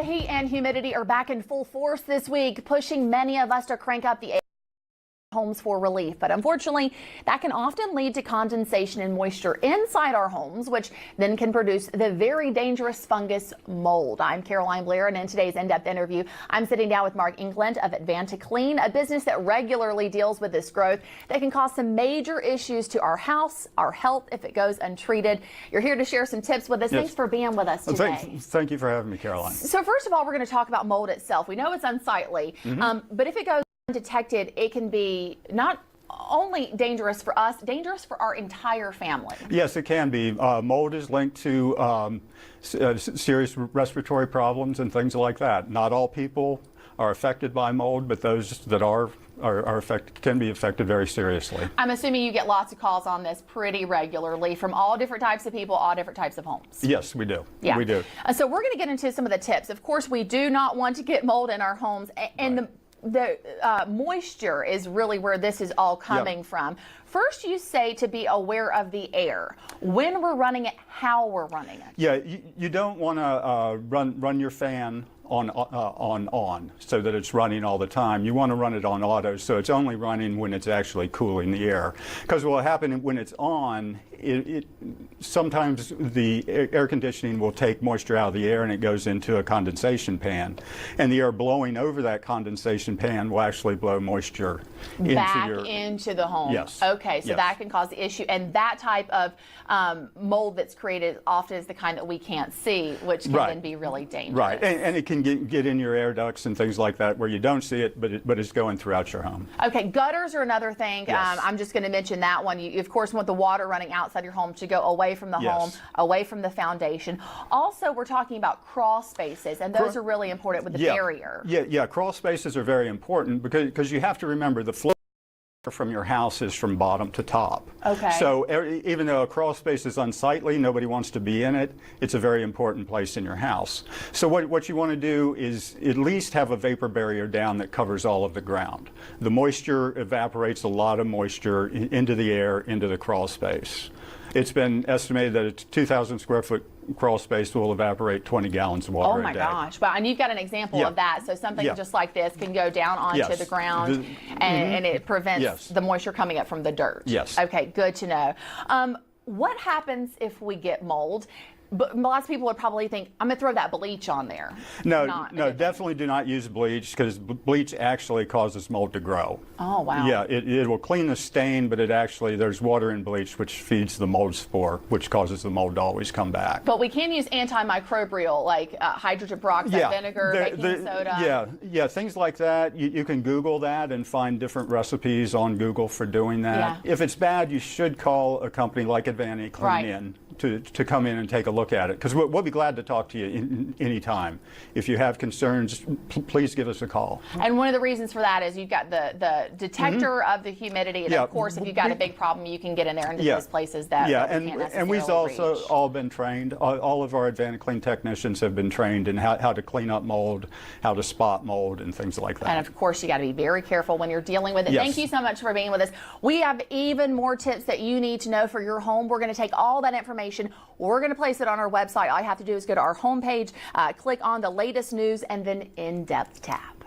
The heat and humidity are back in full force this week, pushing many of us to crank up the homes for relief. But unfortunately, that can often lead to condensation and moisture inside our homes, which then can produce the very dangerous fungus mold. I'm Caroline Blair, and in today's in-depth interview, I'm sitting down with Mark England of AdvantaClean, a business that regularly deals with this growth that can cause some major issues to our house, our health, if it goes untreated. You're here to share some tips with us. Yes. Thanks for being with us today. Thank you for having me, Caroline. So first of all, we're going to talk about mold itself. We know it's unsightly, but if it goes undetected, it can be not only dangerous for us, dangerous for our entire family. Yes, it can be. Mold is linked to serious respiratory problems and things like that. Not all people are affected by mold, but those that are affected can be affected very seriously. I'm assuming you get lots of calls on this pretty regularly from all different types of people, all different types of homes. Yes, we do. Yeah. We do. So we're going to get into some of the tips. Of course, we do not want to get mold in our homes, and right. The moisture is really where this is all coming from. First, you say to be aware of the air, when we're running it, how we're running it. Yeah, you don't want to run your fan on so that it's running all the time. You want to run it on auto so it's only running when it's actually cooling the air. Because what will happen when it's on, sometimes the air conditioning will take moisture out of the air and it goes into a condensation pan. And the air blowing over that condensation pan will actually blow moisture into the home. Yes. Okay, so that can cause the issue. And that type of mold that's created often is the kind that we can't see, which can then be really dangerous. Right, and it can get in your air ducts and things like that where you don't see it, but it's going throughout your home. Okay, gutters are another thing. Yes. I'm just going to mention that one. You, of course, want the water running outside your home to go away from the home, away from the foundation. Also, we're talking about crawl spaces, and those are really important with the barrier. Yeah, crawl spaces are very important because you have to remember the flow from your house is from bottom to top. Okay. So even though a crawl space is unsightly, nobody wants to be in it, it's a very important place in your house. So what you want to do is at least have a vapor barrier down that covers all of the ground. The moisture evaporates a lot of moisture into the air, into the crawl space. It's been estimated that a 2,000 square foot crawl space will evaporate 20 gallons of water a day. Oh my gosh. Well, and you've got an example of that. So something just like this can go down onto the ground and it prevents the moisture coming up from the dirt. Yes. Okay, good to know. What happens if we get mold? But lots of people would probably think, I'm going to throw that bleach on there. No, definitely do not use bleach because bleach actually causes mold to grow. Oh, wow. Yeah, it will clean the stain, but there's water in bleach which feeds the mold spore, which causes the mold to always come back. But we can use antimicrobial like hydrogen peroxide vinegar, baking soda. Yeah, things like that. You can Google that and find different recipes on Google for doing that. Yeah. If it's bad, you should call a company like AdvantaClean in to come in and take a look at it, because we'll be glad to talk to you anytime. If you have concerns, please give us a call. And one of the reasons for that is you've got the detector of the humidity, and of course if you've got a big problem, you can get in there into those places that we can't necessarily and we've also reach. all been trained. All of our AdvantaClean technicians have been trained in how to clean up mold, how to spot mold, and things like that. And of course you got to be very careful when you're dealing with it. Thank you so much for being with us. We have even more tips that you need to know for your home. We're going to take all that information, we're going to place it on our website. All you have to do is go to our homepage, click on the latest news, and then in-depth tab.